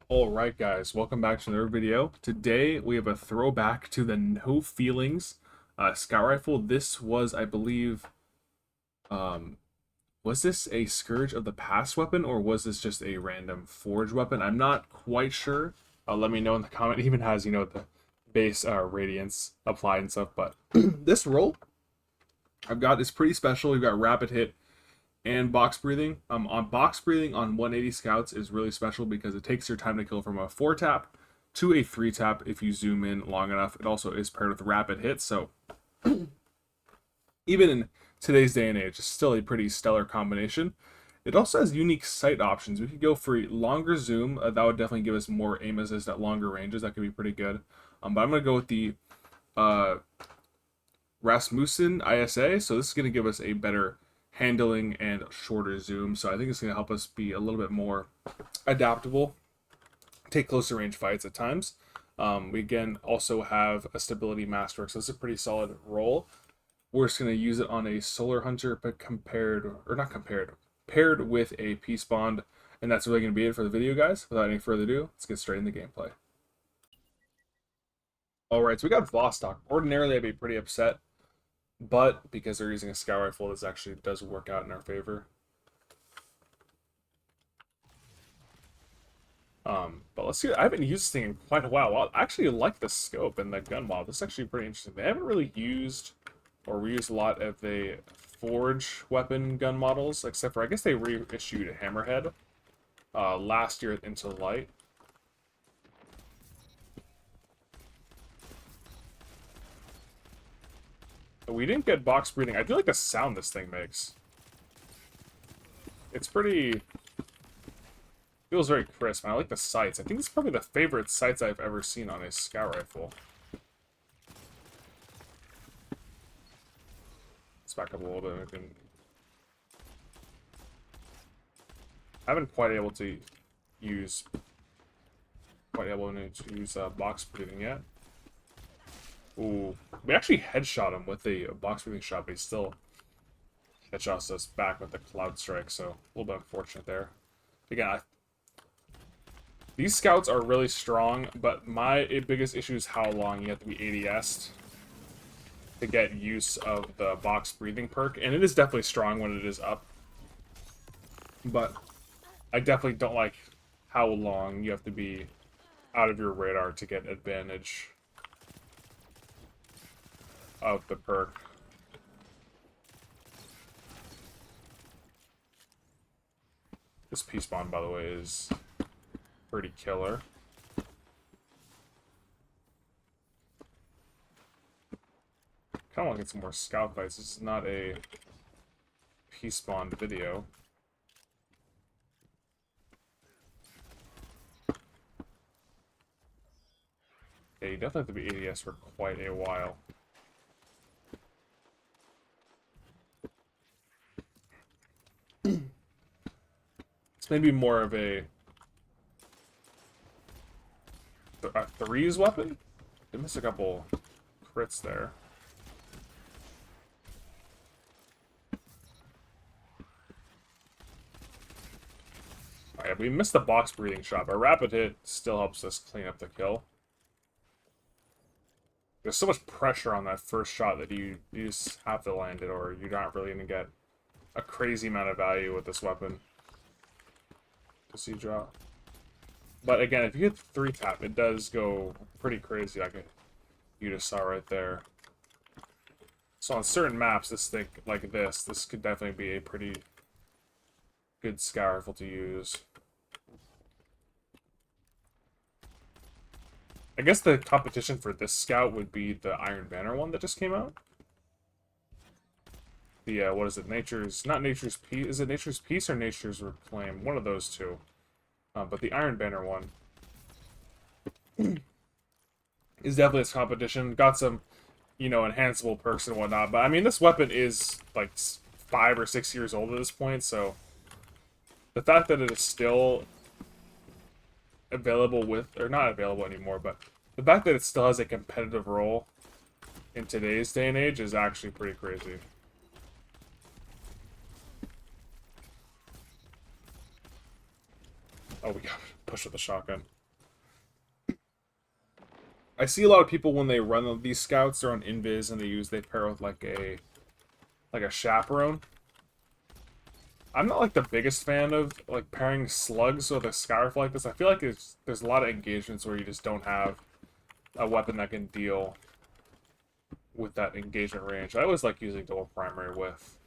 Alright guys, welcome back to another video. Today we have a throwback to the No Feelings scout rifle. This was, I believe, um, was this a Scourge of the Past weapon or was this just a random forge weapon? I'm not quite sure. Let me know in the comment. It even has, the base radiance applied and stuff, but this roll I've got is pretty special. We've got rapid hit and box breathing. On box breathing on 180 scouts is really special because it takes your time to kill from a 4 tap to a 3 tap if you zoom in long enough. It also is paired with rapid hits, so even in today's day and age, it's still a pretty stellar combination. It also has unique sight options. We could go for a longer zoom. That would definitely give us more aim assist at longer ranges. That could be pretty good. But I'm going to go with the uh, Rasmussen ISA. So this is going to give us a better handling and shorter zoom. So I think it's going to help us be a little bit more adaptable, take closer range fights at times. We again also have a stability master, so it's a pretty solid roll. We're just going to use it on a Solar Hunter, but paired with a Peace Bond, and that's really going to be it for the video, guys. Without any further ado, let's get straight into gameplay. Alright, so we got Vostok. Ordinarily, I'd be pretty upset, but because they're using a scout rifle, this actually does work out in our favor. But let's see. I haven't used this thing in quite a while. I actually like the scope and the gun mod. This is actually pretty interesting. They haven't really used or reused a lot of the forge weapon gun models, except for I guess they reissued a Hammerhead last year Into Light. We didn't get box breathing. I do like the sound this thing makes. It's pretty... feels very crisp, and I like the sights. I think this is probably the favorite sights I've ever seen on a scout rifle. Let's back up a little bit. I haven't quite able to use box breathing yet. Ooh, we actually headshot him with a box breathing shot, but he still headshots us back with the cloud strike, so a little bit unfortunate there. Again, these scouts are really strong, but my biggest issue is how long you have to be ADS to get use of the box breathing perk, and it is definitely strong when it is up, but I definitely don't like how long you have to be out of your radar to get advantage of the perk. This Peace Bond, by the way, is pretty killer. Kind of want to get some more scout fights. This is not a Peace Bond video. Yeah, you definitely have to be ADS for quite a while. It's maybe more of a threes weapon? They missed a couple crits there. Alright, we missed the box breathing shot, but rapid hit still helps us clean up the kill. There's so much pressure on that first shot that you just have to land it, or you're not really going to get a crazy amount of value with this weapon. To see drop. But again, if you hit 3 tap, it does go pretty crazy, like you just saw right there. So on certain maps, this could definitely be a pretty good scout rifle to use. I guess the competition for this scout would be the Iron Banner one that just came out. The, what is it? Not Nature's Peace. Is it Nature's Peace or Nature's Reclaim? One of those two. But the Iron Banner one is definitely its competition. Got some, enhanceable perks and whatnot. But, I mean, this weapon is, like, 5 or 6 years old at this point, so the fact that it is still available or not available anymore, but the fact that it still has a competitive role in today's day and age is actually pretty crazy. Oh, we got pushed with the shotgun. I see a lot of people when they run these scouts, they're on invis and they pair with like a chaperone. I'm not like the biggest fan of like pairing slugs with a scout rifle like this. I feel like there's a lot of engagements where you just don't have a weapon that can deal with that engagement range. I always like using double primary with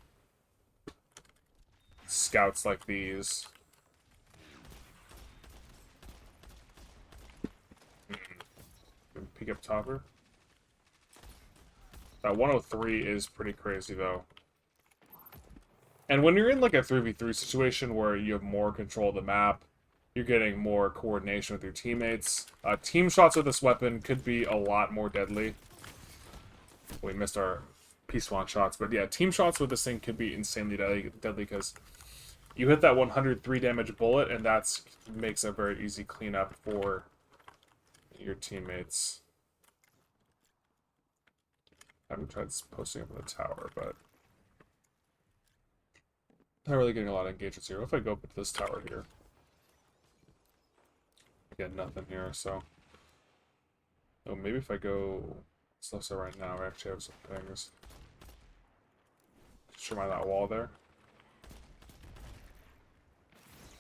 scouts like these. Peek up topper. That 103 is pretty crazy though. And when you're in like a 3v3 situation where you have more control of the map, you're getting more coordination with your teammates. Team shots with this weapon could be a lot more deadly. We missed our P-spawn shots, but yeah, team shots with this thing could be insanely deadly because you hit that 103 damage bullet, and that makes a very easy cleanup for your teammates. I haven't tried posting up in the tower, but not really getting a lot of engagements here. What if I go up into this tower here? Get nothing here, so... Oh, maybe if I go... So right now, I actually have some things. Sure mind that wall there.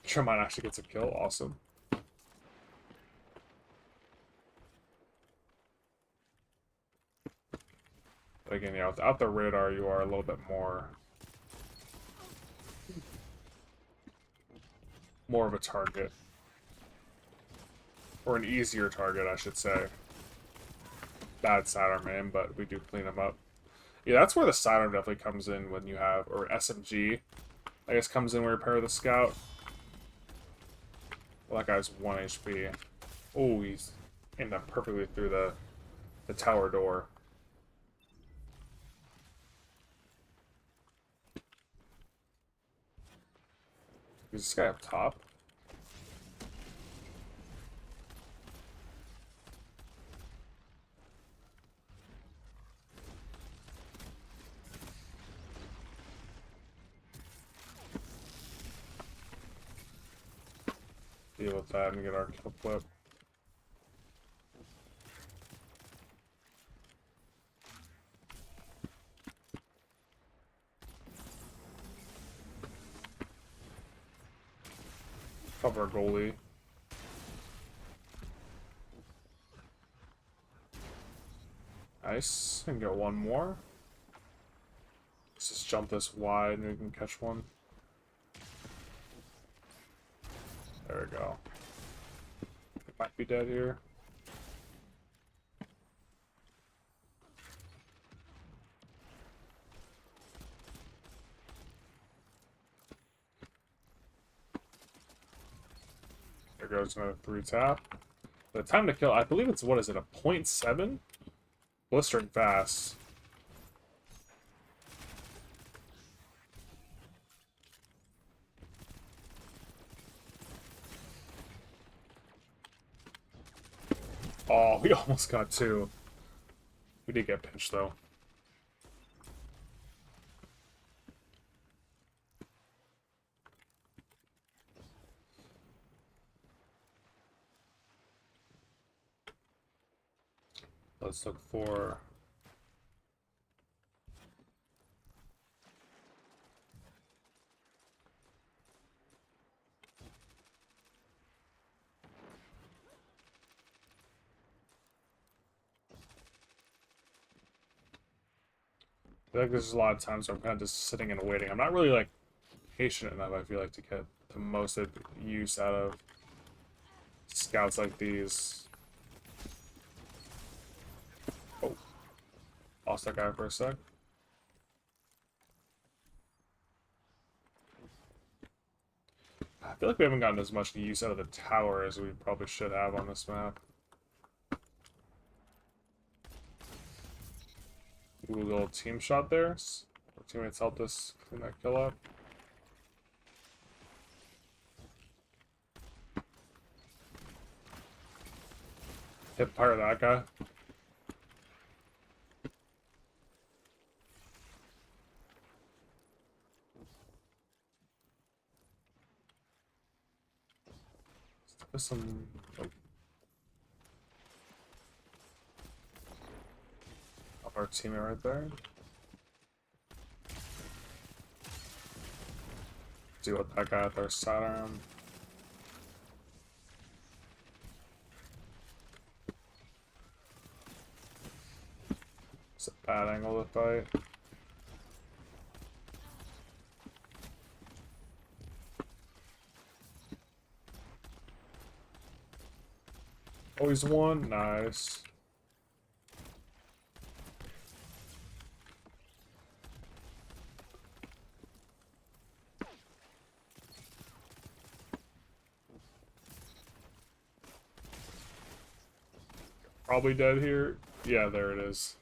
Sure mine actually gets a kill. Awesome. But again, yeah, without the radar, you are a little bit more of a target. Or an easier target, I should say. Bad sidearm aim, but we do clean them up. Yeah, that's where the sidearm definitely comes in when you have, or SMG, I guess comes in when you pair the scout. Well, that guy's 1 HP. Oh, he's ended up perfectly through the tower door. Is this guy up top? Deal with that and get our kill clip. Cover our goalie. Nice. And get one more. Let's just jump this wide and we can catch one. There we go. It might be dead here. There goes another 3 tap. The time to kill, I believe it's, what is it, a 0.7? Blistering fast. Oh, we almost got 2. We did get pinched, though. Let's look for... I feel like there's a lot of times where I'm kind of just sitting and waiting. I'm not really, like, patient enough, I feel like, to get the most use out of scouts like these. Oh. Lost that guy for a sec. I feel like we haven't gotten as much use out of the tower as we probably should have on this map. Ooh, a little team shot there. Our teammates helped us clean that kill up. Hip fire that guy. Let's put some... Oh. Our teammate right there. See what that guy at their sidearm. It's a bad angle to fight. Oh, he's one. Nice. Probably dead here. Yeah, there it is.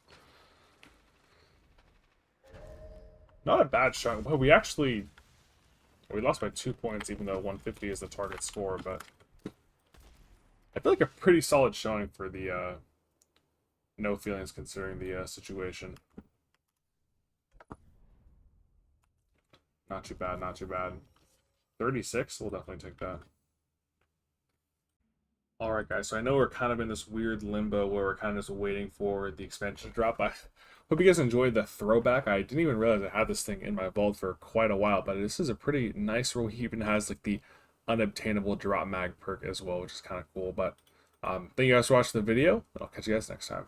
Not a bad shot. Well, we lost by 2 points, even though 150 is the target score, but I feel like a pretty solid showing for the no feelings considering the situation. Not too bad, not too bad. 36, we'll definitely take that. Alright guys, so I know we're kind of in this weird limbo where we're kind of just waiting for the expansion to drop. I hope you guys enjoyed the throwback. I didn't even realize I had this thing in my vault for quite a while, but this is a pretty nice roll. He even has like the unobtainable drop mag perk as well, which is kind of cool. But thank you guys for watching the video. I'll catch you guys next time.